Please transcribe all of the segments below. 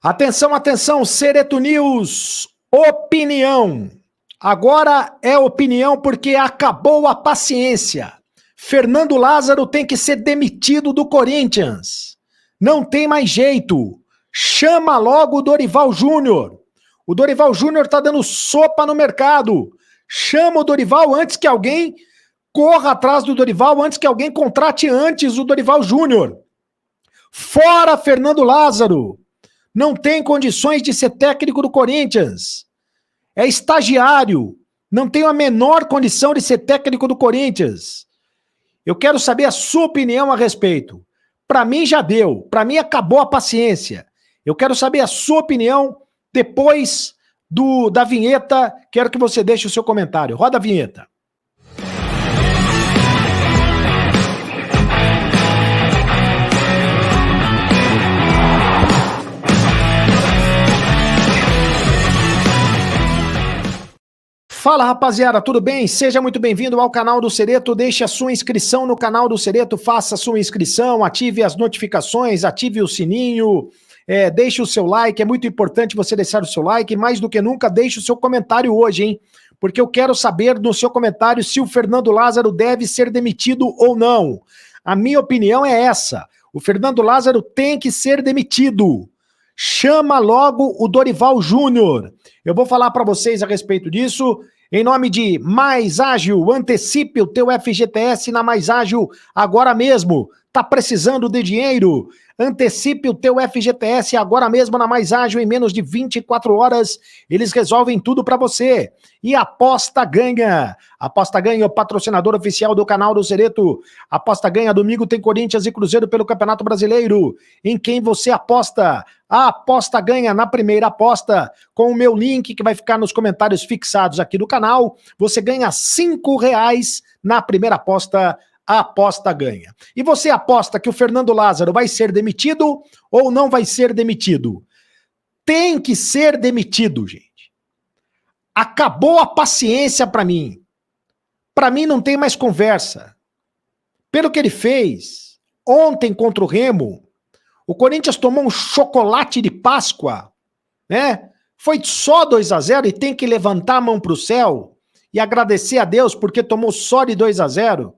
Atenção, atenção, Cereto News, opinião. Agora é opinião porque acabou a paciência. Fernando Lázaro tem que ser demitido do Corinthians. Não tem mais jeito. Chama logo o Dorival Júnior. O Dorival Júnior tá dando sopa no mercado. Chama o Dorival antes que alguém corra atrás do Dorival, antes que alguém contrate antes o Dorival Júnior. Fora Fernando Lázaro. Não tem condições de ser técnico do Corinthians. É estagiário. Não tem a menor condição de ser técnico do Corinthians. Eu quero saber a sua opinião a respeito. Para mim já deu. Para mim acabou a paciência. Eu quero saber a sua opinião depois da vinheta. Quero que você deixe o seu comentário. Roda a vinheta. Fala, rapaziada, tudo bem? Seja muito bem-vindo ao canal do Cereto. Deixe a sua inscrição no canal do Cereto, faça a sua inscrição, ative as notificações, ative o sininho, deixe o seu like. É muito importante você deixar o seu like. Mais do que nunca, deixe o seu comentário hoje, hein? Porque eu quero saber no seu comentário se o Fernando Lázaro deve ser demitido ou não. A minha opinião é essa. O Fernando Lázaro tem que ser demitido. Chama logo o Dorival Júnior. Eu vou falar para vocês a respeito disso. Em nome de Mais Ágil, antecipe o teu FGTS na Mais Ágil agora mesmo. Tá precisando de dinheiro? Antecipe o teu FGTS agora mesmo na Mais Ágil. Em menos de 24 horas, eles resolvem tudo para você. E Aposta Ganha. Aposta Ganha, o patrocinador oficial do canal do Cereto. Aposta Ganha, domingo tem Corinthians e Cruzeiro pelo Campeonato Brasileiro. Em quem você aposta? A Aposta Ganha na primeira aposta. Com o meu link que vai ficar nos comentários fixados aqui do canal. Você ganha R$5 na primeira aposta. A Aposta Ganha. E você aposta que o Fernando Lázaro vai ser demitido ou não vai ser demitido? Tem que ser demitido, gente. Acabou a paciência para mim. Para mim não tem mais conversa. Pelo que ele fez ontem contra o Remo, o Corinthians tomou um chocolate de Páscoa, né? Foi só 2-0 e tem que levantar a mão para o céu e agradecer a Deus porque tomou só de 2-0.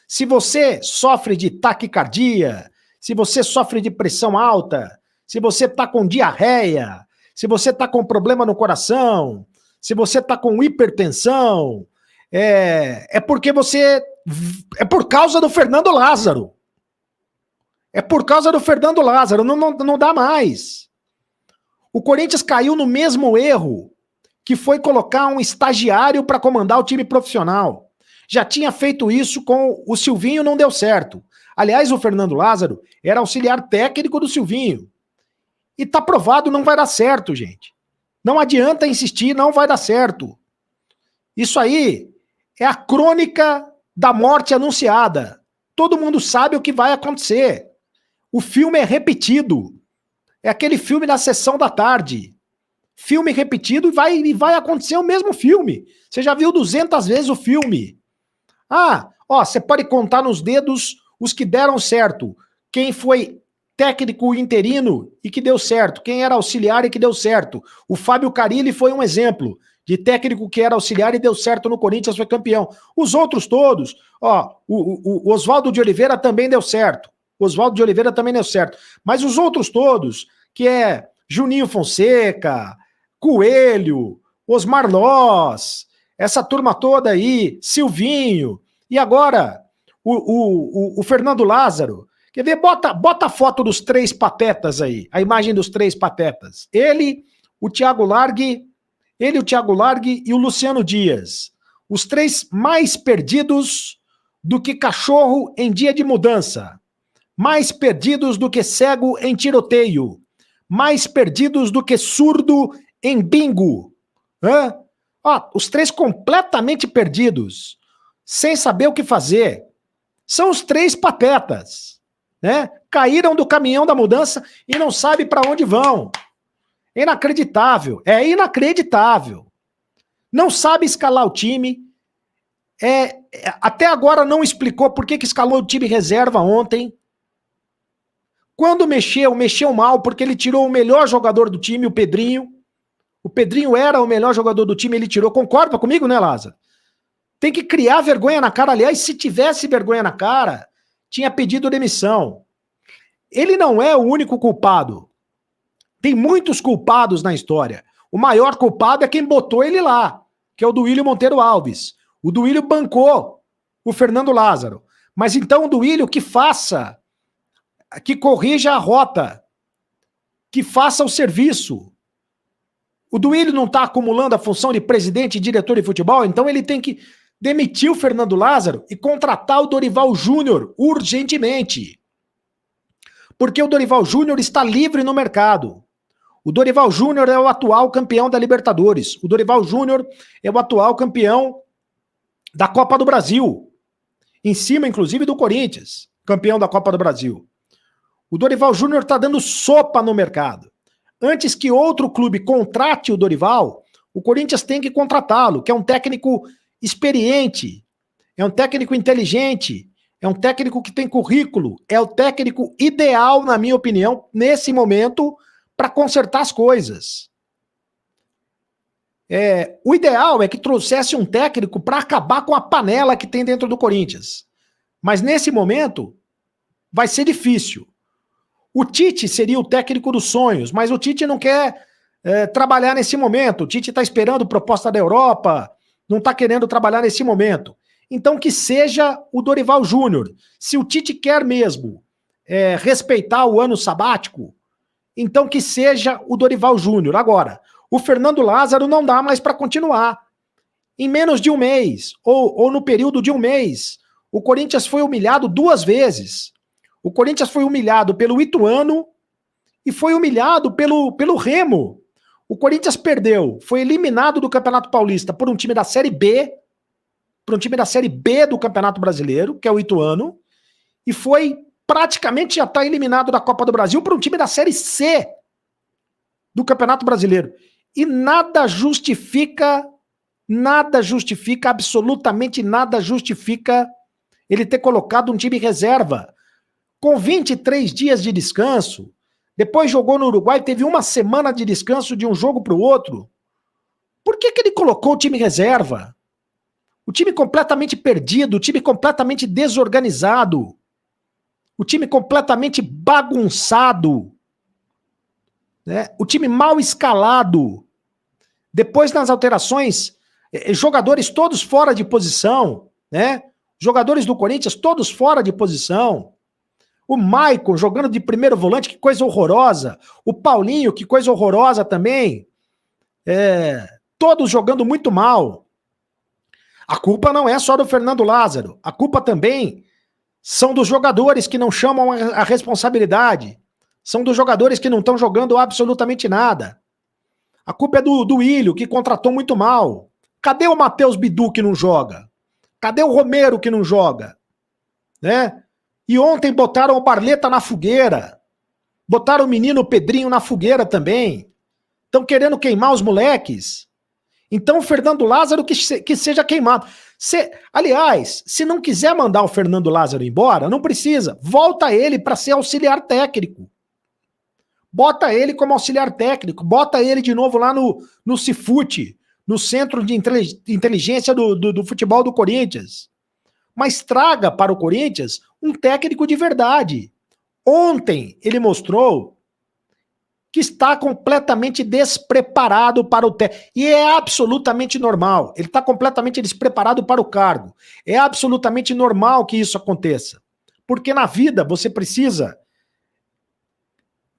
Se você sofre de taquicardia, se você sofre de pressão alta, se você está com diarreia, se você está com problema no coração, se você está com hipertensão, é por causa do Fernando Lázaro. É por causa do Fernando Lázaro, não dá mais. O Corinthians caiu no mesmo erro que foi colocar um estagiário para comandar o time profissional. Já tinha feito isso com o Silvinho, não deu certo. Aliás, o Fernando Lázaro era auxiliar técnico do Silvinho. E tá provado, não vai dar certo, gente. Não adianta insistir, não vai dar certo. Isso aí é a crônica da morte anunciada. Todo mundo sabe o que vai acontecer. O filme é repetido. É aquele filme da sessão da tarde. Filme repetido e vai acontecer o mesmo filme. Você já viu 200 vezes o filme. Você pode contar nos dedos os que deram certo. Quem foi técnico interino e que deu certo. Quem era auxiliar e que deu certo. O Fábio Carille foi um exemplo de técnico que era auxiliar e deu certo no Corinthians, foi campeão. Os outros todos, o Oswaldo de Oliveira também deu certo. Mas os outros todos, que é Juninho Fonseca, Coelho, Osmar Loz, essa turma toda aí, Silvinho, e agora o Fernando Lázaro. Quer ver? Bota a foto dos três patetas aí, a imagem dos três patetas. Ele, o Thiago Largue e o Luciano Dias. Os três mais perdidos do que cachorro em dia de mudança. Mais perdidos do que cego em tiroteio. Mais perdidos do que surdo em bingo. Os três completamente perdidos, sem saber o que fazer. São os três patetas, né? Caíram do caminhão da mudança e não sabem para onde vão. Inacreditável, é inacreditável. Não sabe escalar o time. Até agora não explicou por que escalou o time reserva ontem. Quando mexeu mal, porque ele tirou o melhor jogador do time, o Pedrinho. O Pedrinho era o melhor jogador do time, ele tirou. Concorda comigo, né, Lázaro? Tem que criar vergonha na cara. Aliás, se tivesse vergonha na cara, tinha pedido demissão. Ele não é o único culpado. Tem muitos culpados na história. O maior culpado é quem botou ele lá, que é o Duílio Monteiro Alves. O Duílio bancou o Fernando Lázaro. Mas então o Duílio que faça, que corrija a rota, que faça o serviço. O Duílio não está acumulando a função de presidente e diretor de futebol, então ele tem que demitir o Fernando Lázaro e contratar o Dorival Júnior urgentemente. Porque o Dorival Júnior está livre no mercado. O Dorival Júnior é o atual campeão da Libertadores. O Dorival Júnior é o atual campeão da Copa do Brasil. Em cima, inclusive, do Corinthians, campeão da Copa do Brasil. O Dorival Júnior está dando sopa no mercado. Antes que outro clube contrate o Dorival, o Corinthians tem que contratá-lo, que é um técnico experiente, é um técnico inteligente, é um técnico que tem currículo, é o técnico ideal, na minha opinião, nesse momento, para consertar as coisas. O ideal é que trouxesse um técnico para acabar com a panela que tem dentro do Corinthians. Mas nesse momento, vai ser difícil. O Tite seria o técnico dos sonhos, mas o Tite não quer trabalhar nesse momento. O Tite está esperando proposta da Europa, não está querendo trabalhar nesse momento. Então que seja o Dorival Júnior. Se o Tite quer mesmo respeitar o ano sabático, então que seja o Dorival Júnior. Agora, o Fernando Lázaro não dá mais para continuar. Em menos de um mês, ou no período de um mês, o Corinthians foi humilhado 2 vezes. O Corinthians foi humilhado pelo Ituano e foi humilhado pelo Remo. O Corinthians perdeu, foi eliminado do Campeonato Paulista por um time da Série B, do Campeonato Brasileiro, que é o Ituano, e foi praticamente já está eliminado da Copa do Brasil por um time da Série C do Campeonato Brasileiro. E nada justifica, absolutamente nada justifica ele ter colocado um time reserva com 23 dias de descanso. Depois jogou no Uruguai, teve 1 semana de descanso de um jogo para o outro. Por que ele colocou o time reserva? O time completamente perdido, o time completamente desorganizado, o time completamente bagunçado, né? O time mal escalado. Depois, nas alterações, jogadores todos fora de posição, né? Jogadores do Corinthians todos fora de posição. O Maicon jogando de primeiro volante, que coisa horrorosa. O Paulinho, que coisa horrorosa também. Todos jogando muito mal. A culpa não é só do Fernando Lázaro. A culpa também são dos jogadores que não chamam a responsabilidade. São dos jogadores que não estão jogando absolutamente nada. A culpa é do Duílio, que contratou muito mal. Cadê o Matheus Bidu, que não joga? Cadê o Romero, que não joga? Né? E ontem botaram o Barleta na fogueira. Botaram o menino Pedrinho na fogueira também. Estão querendo queimar os moleques. Então o Fernando Lázaro que seja queimado. Aliás, se não quiser mandar o Fernando Lázaro embora, não precisa. Volta ele para ser auxiliar técnico. Bota ele como auxiliar técnico. Bota ele de novo lá no Cifute, no Centro de Inteligência do Futebol do Corinthians. Mas traga para o Corinthians um técnico de verdade. Ontem ele mostrou que está completamente despreparado para o técnico. E é absolutamente normal. Ele está completamente despreparado para o cargo. É absolutamente normal que isso aconteça. Porque na vida você precisa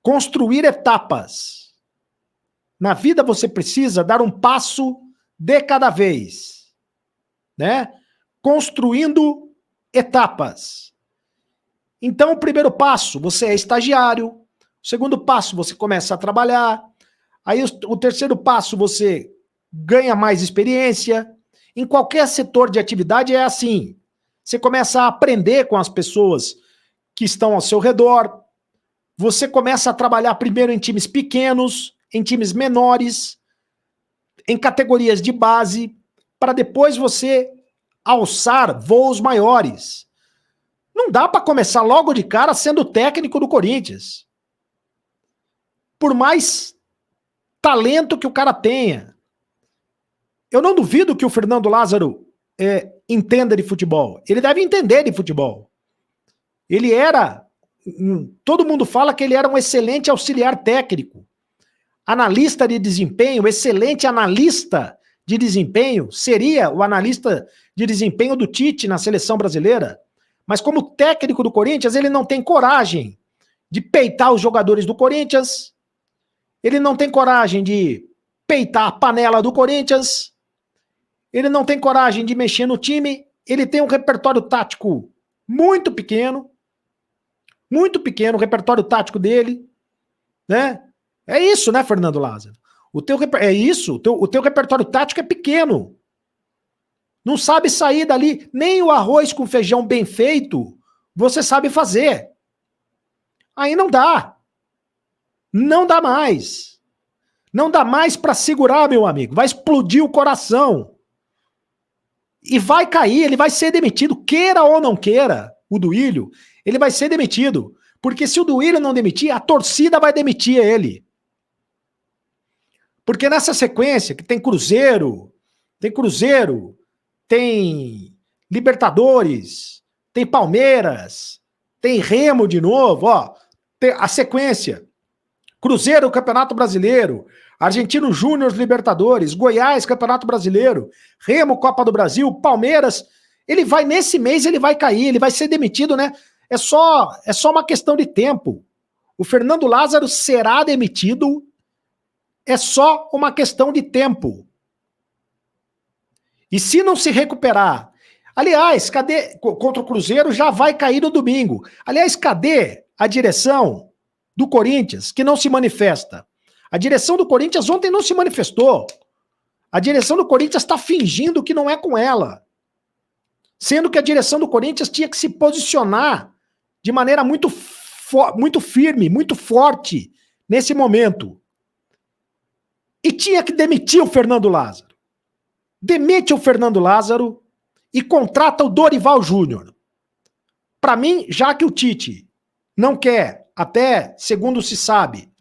construir etapas. Na vida você precisa dar um passo de cada vez, né? Construindo etapas. Então, o primeiro passo, você é estagiário. O segundo passo, você começa a trabalhar. Aí, o terceiro passo, você ganha mais experiência. Em qualquer setor de atividade é assim. Você começa a aprender com as pessoas que estão ao seu redor. Você começa a trabalhar primeiro em times pequenos, em times menores, em categorias de base, para depois você alçar voos maiores. Não dá para começar logo de cara sendo técnico do Corinthians. Por mais talento que o cara tenha. Eu não duvido que o Fernando Lázaro entenda de futebol. Ele deve entender de futebol. Ele era... Todo mundo fala que ele era um excelente auxiliar técnico. Analista de desempenho, excelente analista de desempenho. Seria o analista de desempenho do Tite na seleção brasileira. Mas como técnico do Corinthians, ele não tem coragem de peitar os jogadores do Corinthians. Ele não tem coragem de peitar a panela do Corinthians. Ele não tem coragem de mexer no time. Ele tem um repertório tático muito pequeno. Muito pequeno o repertório tático dele. Né? É isso, né, Fernando Lázaro? O teu repertório tático é pequeno. Não sabe sair dali. Nem o arroz com feijão bem feito você sabe fazer. Aí não dá. Não dá mais. Não dá mais para segurar, meu amigo. Vai explodir o coração. E vai cair, ele vai ser demitido, queira ou não queira, o Duílio, ele vai ser demitido. Porque se o Duílio não demitir, a torcida vai demitir ele. Porque nessa sequência, que tem Cruzeiro, tem Libertadores, tem Palmeiras, tem Remo de novo, ó, tem a sequência. Cruzeiro, Campeonato Brasileiro, Argentino Júnior, Libertadores, Goiás, Campeonato Brasileiro, Remo, Copa do Brasil, Palmeiras, ele vai, nesse mês ele vai cair, ele vai ser demitido, né? É só uma questão de tempo. O Fernando Lázaro será demitido, é só uma questão de tempo. E se não se recuperar, aliás, cadê, contra o Cruzeiro já vai cair no domingo. Aliás, cadê a direção do Corinthians que não se manifesta? A direção do Corinthians ontem não se manifestou. A direção do Corinthians está fingindo que não é com ela. Sendo que a direção do Corinthians tinha que se posicionar de maneira muito firme, muito forte nesse momento. E tinha que demitir o Fernando Lázaro. Demite o Fernando Lázaro e contrata o Dorival Júnior. Para mim, já que o Tite não quer, até segundo se sabe,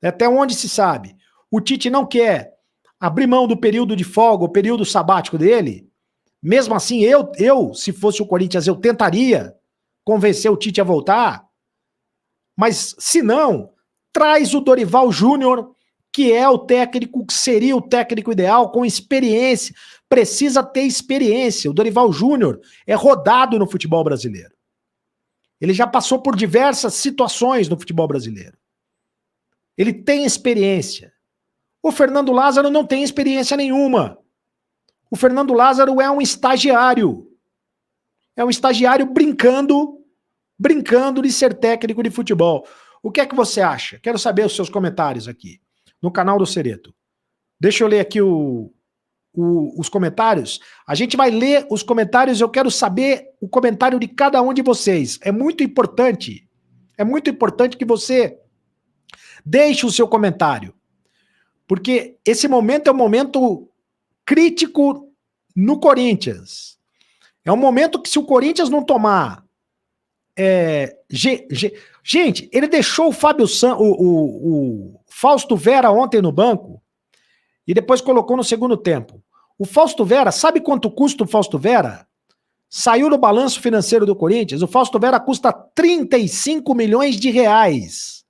até onde se sabe, o Tite não quer abrir mão do período de folga, o período sabático dele, mesmo assim, eu, se fosse o Corinthians, eu tentaria convencer o Tite a voltar, mas se não, traz o Dorival Júnior, que é o técnico, que seria o técnico ideal, com experiência, precisa ter experiência. O Dorival Júnior é rodado no futebol brasileiro. Ele já passou por diversas situações no futebol brasileiro. Ele tem experiência. O Fernando Lázaro não tem experiência nenhuma. O Fernando Lázaro é um estagiário. É um estagiário brincando de ser técnico de futebol. O que é que você acha? Quero saber os seus comentários aqui no canal do Cereto. Deixa eu ler aqui os comentários. A gente vai ler os comentários, eu quero saber o comentário de cada um de vocês. É muito importante que você deixe o seu comentário. Porque esse momento é um momento crítico no Corinthians. É um momento que se o Corinthians não tomar... Gente, ele deixou o Fausto Vera ontem no banco e depois colocou no segundo tempo. O Fausto Vera, sabe quanto custa o Fausto Vera? Saiu no balanço financeiro do Corinthians, o Fausto Vera custa 35 milhões de reais.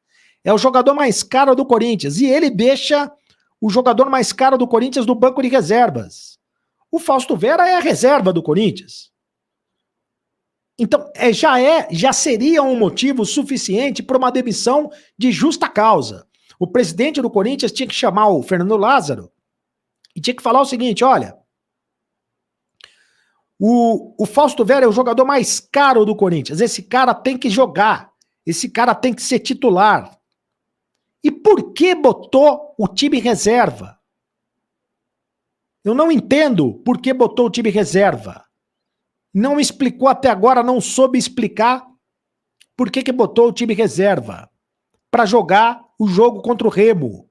É o jogador mais caro do Corinthians. E ele deixa o jogador mais caro do Corinthians no banco de reservas. O Fausto Vera é a reserva do Corinthians. Então, já seria um motivo suficiente para uma demissão de justa causa. O presidente do Corinthians tinha que chamar o Fernando Lázaro e tinha que falar o seguinte, olha, o Fausto Vera é o jogador mais caro do Corinthians, esse cara tem que jogar, esse cara tem que ser titular. E por que botou o time reserva? Eu não entendo por que botou o time reserva. Não me explicou até agora, não soube explicar por que botou o time reserva para jogar o jogo contra o Remo.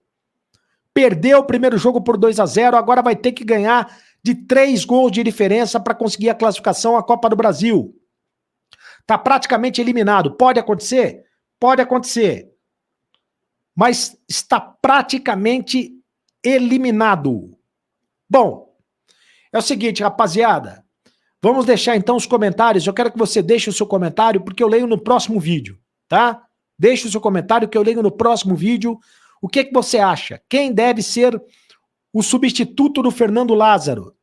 Perdeu o primeiro jogo por 2-0, agora vai ter que ganhar de 3 gols de diferença para conseguir a classificação à Copa do Brasil. Está praticamente eliminado. Pode acontecer? Pode acontecer. Mas está praticamente eliminado. Bom, é o seguinte, rapaziada. Vamos deixar então os comentários. Eu quero que você deixe o seu comentário, porque eu leio no próximo vídeo, tá? Deixe o seu comentário que eu leio no próximo vídeo. O que você acha? Quem deve ser o substituto do Fernando Lázaro?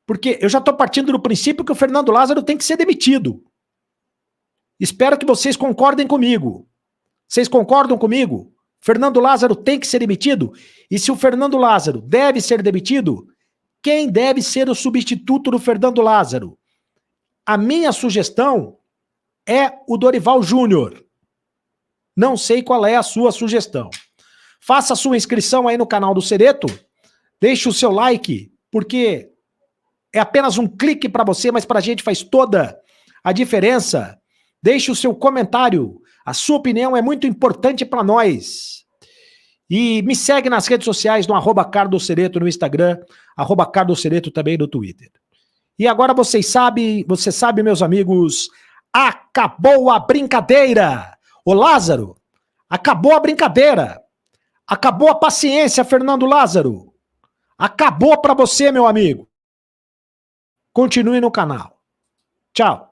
Porque eu já estou partindo do princípio que o Fernando Lázaro tem que ser demitido. Espero que vocês concordem comigo. Vocês concordam comigo? Fernando Lázaro tem que ser demitido? E se o Fernando Lázaro deve ser demitido, quem deve ser o substituto do Fernando Lázaro? A minha sugestão é o Dorival Júnior. Não sei qual é a sua sugestão. Faça a sua inscrição aí no canal do Cereto, deixe o seu like, porque é apenas um clique para você, mas para a gente faz toda a diferença. Deixe o seu comentário, a sua opinião é muito importante para nós. E me segue nas redes sociais no @cardocereto no Instagram, @cardocereto também no Twitter. E agora você sabe, meus amigos, acabou a brincadeira. Ô Lázaro, acabou a brincadeira. Acabou a paciência, Fernando Lázaro. Acabou para você, meu amigo. Continue no canal. Tchau.